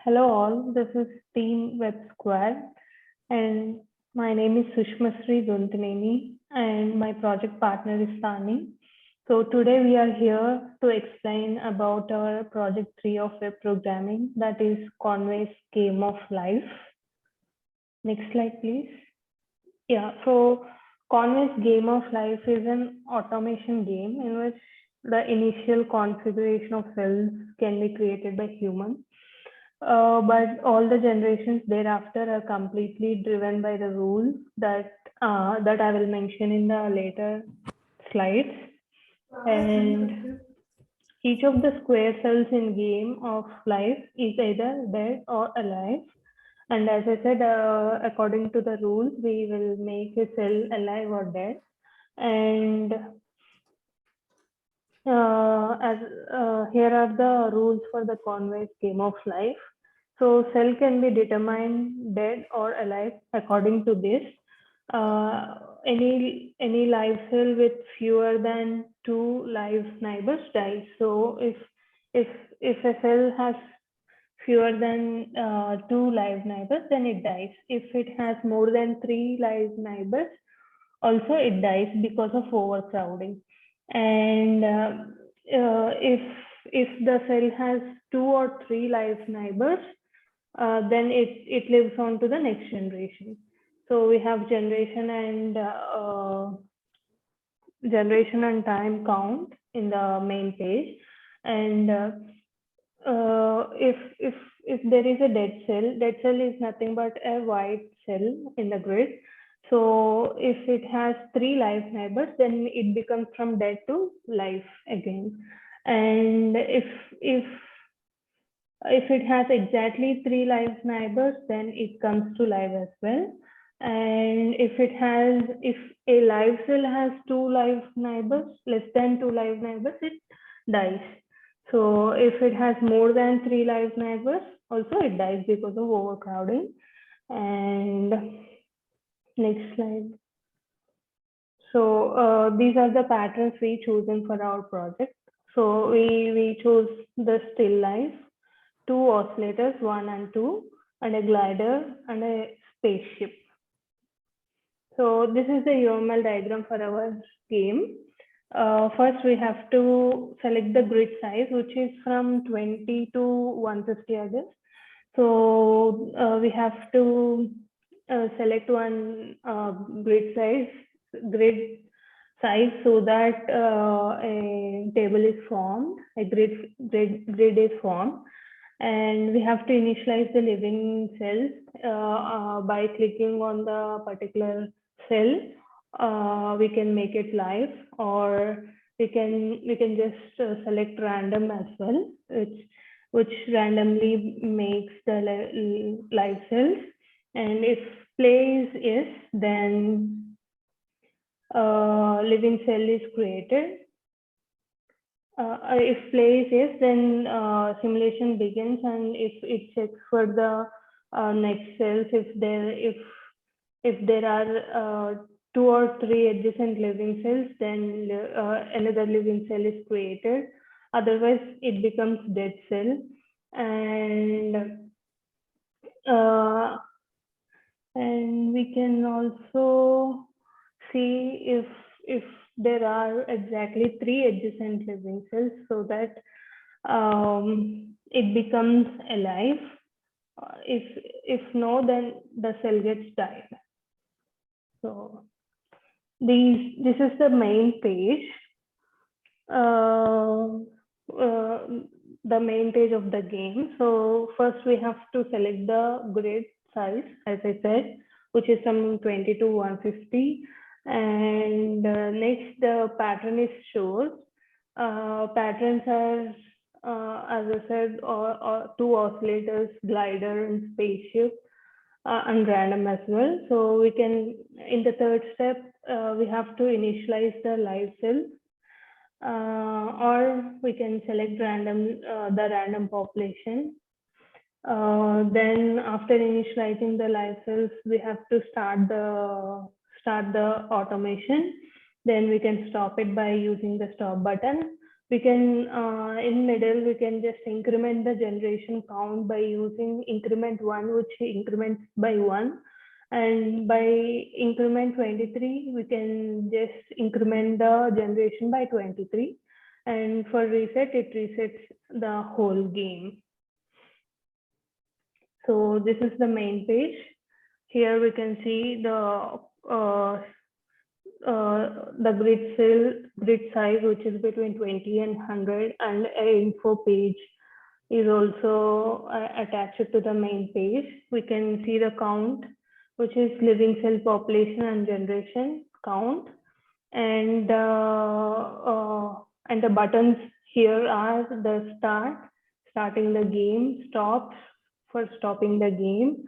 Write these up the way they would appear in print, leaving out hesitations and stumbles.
Hello all, this is Team Websquad and my name is Sushma Sri Guntaneni and my project partner is Sani. So today we are here to explain about our project 3 of web programming, that is Conway's Game of Life. Next slide please. Yeah, so Conway's Game of Life is an automation game in which the initial configuration of cells can be created by humans. But all the generations thereafter are completely driven by the rules that I will mention in the later slides. And each of the square cells in Game of Life is either dead or alive. And as I said, according to the rules, we will make a cell alive or dead. And here are the rules for the Conway's Game of Life. So cell can be determined dead or alive according to this. Any live cell with fewer than 2 live neighbors dies. So if a cell has fewer than 2 live neighbors, then it dies. If it has more than 3 live neighbors, also it dies because of overcrowding. And if the cell has 2 or 3 live neighbors, then it lives on to the next generation. So we have generation and time count in the main page. And if there is a dead cell is nothing but a white cell in the grid. So if it has 3 live neighbors, then it becomes from dead to live again. And if it has exactly 3 live neighbors, then it comes to live as well. And if a live cell has 2 live neighbors, less than 2 live neighbors, it dies. So if it has more than 3 live neighbors, also it dies because of overcrowding. And next slide. So these are the patterns we chosen for our project. So we chose the still life, 2 oscillators, 1 and 2, and a glider and a spaceship. So this is the UML diagram for our game. First, we have to select the grid size, which is from 20 to 150, I guess. So we have to select one grid size so that a table is formed, a grid is formed. And we have to initialize the living cells by clicking on the particular cell. We can make it live, or we can just select random as well, which randomly makes the live cells. And if play is yes, then living cell is created. If play is yes, then simulation begins, and if it checks for the next cells, if there are 2 or 3 adjacent living cells, then another living cell is created. Otherwise, it becomes dead cell. And we can also see if there are exactly 3 adjacent living cells, so that it becomes alive. If no, then the cell gets died. So this is the main page. The main page of the game. So first we have to select the grid size, as I said, which is from 20 to 150. And next, the pattern is shown. Patterns are, as I said, or 2 oscillators, glider, and spaceship, and random as well. So we can, in the third step, we have to initialize the live cells. Or we can select the random population. Then after initializing the live cells, we have to start the automation. Then we can stop it by using the stop button. We can, in middle, we can just increment the generation count by using increment 1, which increments by 1. And by increment 23, we can just increment the generation by 23. And for reset, it resets the whole game. So this is the main page. Here we can see the grid size, which is between 20 and 100, and an info page is also attached to the main page. We can see the count, which is living cell population and generation count, and the buttons here are the starting the game, stop for stopping the game,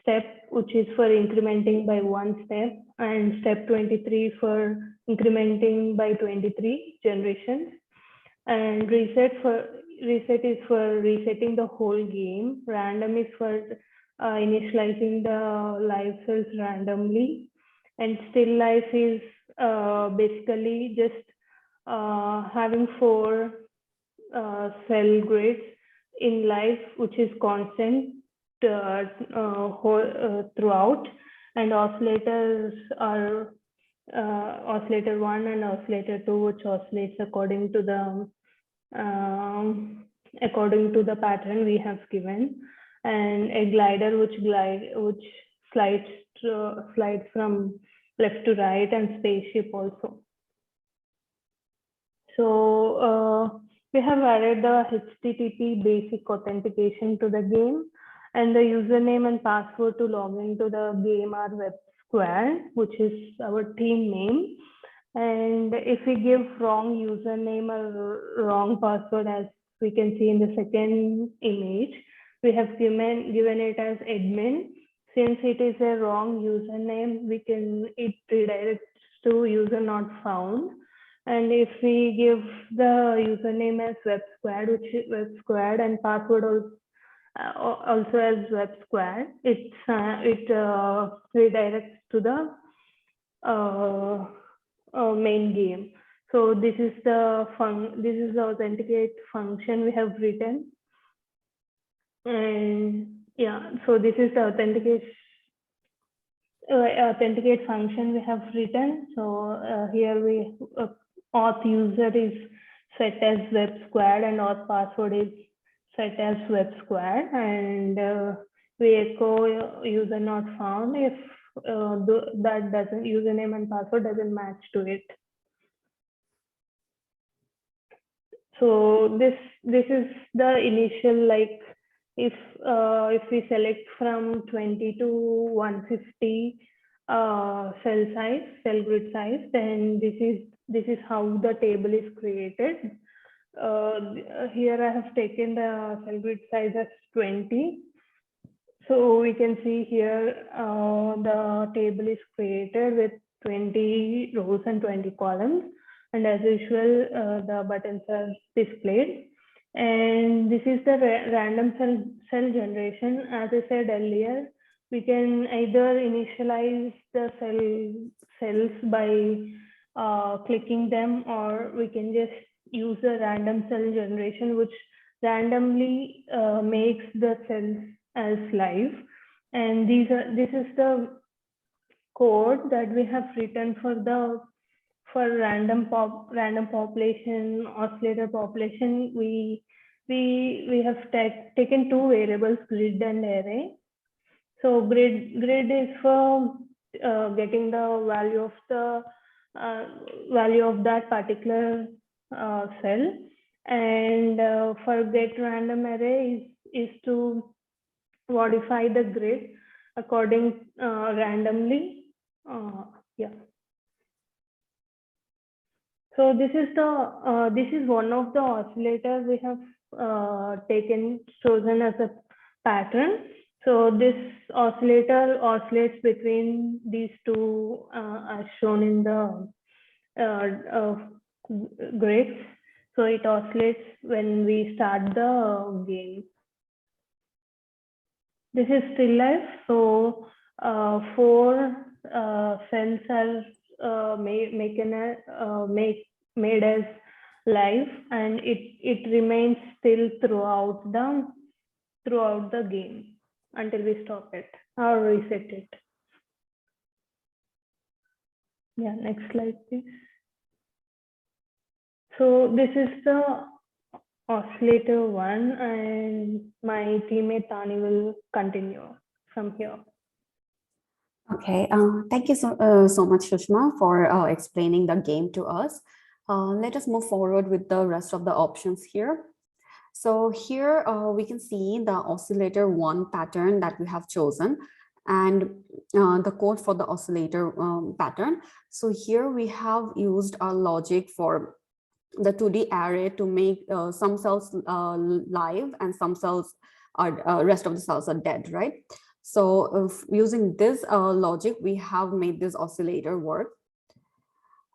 step, which is for incrementing by 1 step, and step 23 for incrementing by 23 generations, and reset is for resetting the whole game, random is for initializing the live cells randomly, and still life is basically just having 4 cell grids in life, which is constant throughout, and oscillators are oscillator 1 and oscillator 2, which oscillates according to the pattern we have given, and a glider which slides from left to right, and spaceship also. So we have added the HTTP basic authentication to the game, and the username and password to log into the game are Websquad, which is our team name. And if we give wrong username or wrong password, as we can see in the second image, we have given it as admin. Since it is a wrong username, it redirects to user not found. And if we give the username as Websquad, which is Websquad, and password also as Websquad, it redirects to the main game. So this is the authenticate function we have written, and yeah, so this is the authenticate function we have written. So here we auth user is set as Websquad, and auth password is set as Websquad, and we echo user not found if that username and password doesn't match to it. So this is the initial, like, if we select from 20 to 150 cell grid size, then this is how the table is created. Here I have taken the cell grid size as 20. So we can see here the table is created with 20 rows and 20 columns. And as usual, the buttons are displayed. And this is the random cell generation. As I said earlier, we can either initialize the cells by clicking them, or we can just use a random cell generation, which randomly makes the cells as live. And this is the code that we have written for random population, oscillator population. We have taken 2 variables, grid and array. So grid is for getting the value of that particular cell, and for get random array is to modify the grid according randomly. Yeah. So this is one of the oscillators we have chosen as a pattern. So this oscillator oscillates between these 2 as shown in the grids. So it oscillates when we start the game. This is still life. So 4 cells are made as live, and it remains still throughout the game until we stop it or reset it. Yeah, next slide, please. So this is the oscillator one, and my teammate Tani will continue from here. Okay, thank you so much, Sushma, for explaining the game to us. Let us move forward with the rest of the options here. So here we can see the oscillator one pattern that we have chosen, and the code for the oscillator pattern. So here we have used our logic for the 2D array to make some cells live and some cells are rest of the cells are dead, right? So using this logic, we have made this oscillator work.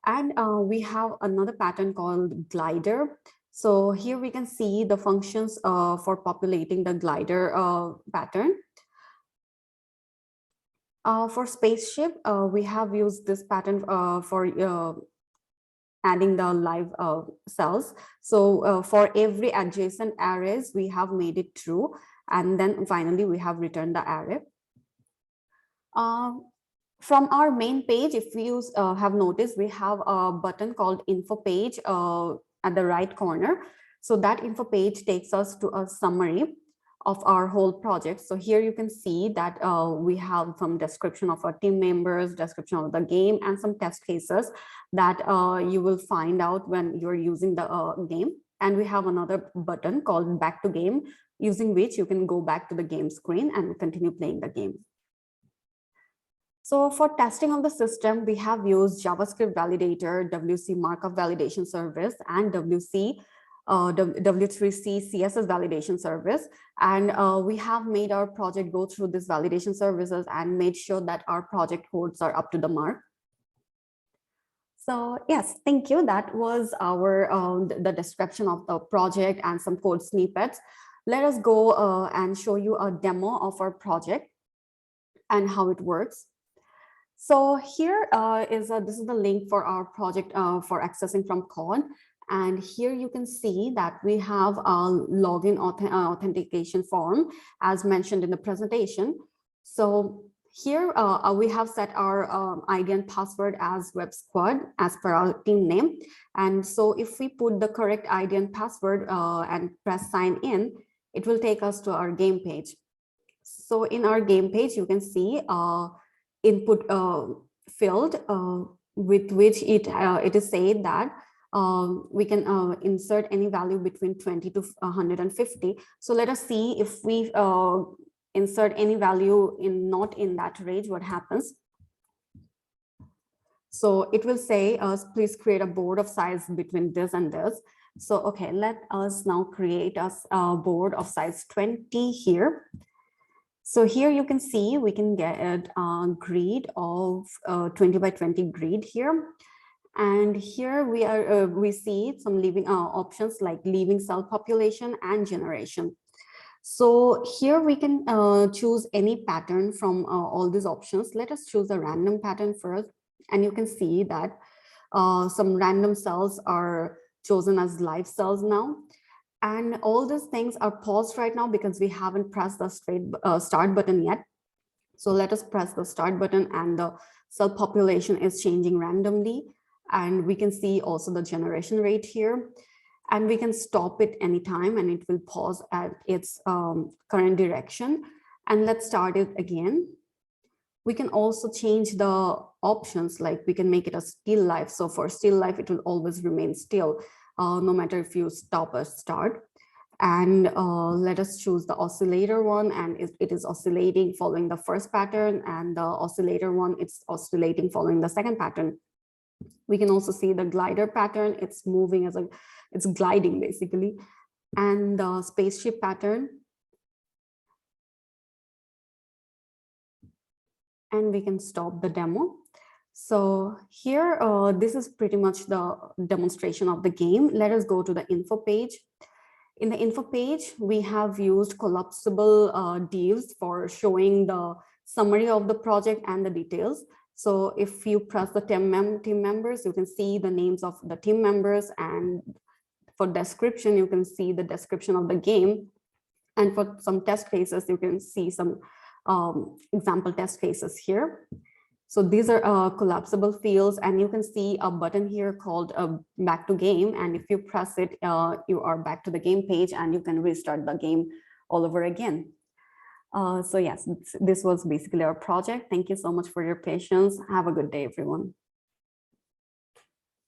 And we have another pattern called glider. So here we can see the functions for populating the glider pattern. For spaceship, we have used this pattern for adding the live cells. So for every adjacent arrays, we have made it true. And then finally, we have returned the array. From our main page, if you have noticed, we have a button called info page at the right corner. So that info page takes us to a summary of our whole project. So here you can see that we have some description of our team members, description of the game, and some test cases that you will find out when you're using the game. And we have another button called back to game, using which you can go back to the game screen and continue playing the game. So for testing of the system, we have used JavaScript validator, WC markup validation service, and W3C CSS validation service. And we have made our project go through these validation services and made sure that our project codes are up to the mark. So yes, thank you. That was our the description of the project and some code snippets. Let us go and show you a demo of our project and how it works. So here this is the link for our project for accessing from code. And here you can see that we have a login authentication form as mentioned in the presentation. So here we have set our ID and password as Websquad as per our team name. And so if we put the correct ID and password and press sign in, it will take us to our game page. So in our game page, you can see input field with which it is said that we can insert any value between 20 to 150. So let us see if we insert any value not in that range, what happens. So it will say, please create a board of size between this and this. So, okay, let us now create a board of size 20 here. So here you can see we can get a grid of 20 by 20 grid here. And here we see some leaving options like leaving cell population and generation. So here we can choose any pattern from all these options. Let us choose a random pattern first. And you can see that some random cells are chosen as live cells now. And all these things are paused right now because we haven't pressed the start button yet. So let us press the start button and the cell population is changing randomly. And we can see also the generation rate here. And we can stop it anytime and it will pause at its current direction. And let's start it again. We can also change the options, like we can make it a still life. So for still life, it will always remain still. No matter if you stop or start. And let us choose the oscillator one, and it is oscillating following the first pattern, and the oscillator one, it's oscillating following the second pattern. We can also see the glider pattern, it's moving it's gliding basically, and the spaceship pattern. And we can stop the demo. So here, this is pretty much the demonstration of the game. Let us go to the info page. In the info page, we have used collapsible divs for showing the summary of the project and the details. So if you press the team members, you can see the names of the team members and for description, you can see the description of the game. And for some test cases, you can see some example test cases here. So these are collapsible fields, and you can see a button here called back to game. And if you press it, you are back to the game page and you can restart the game all over again. So yes, this was basically our project. Thank you so much for your patience. Have a good day, everyone.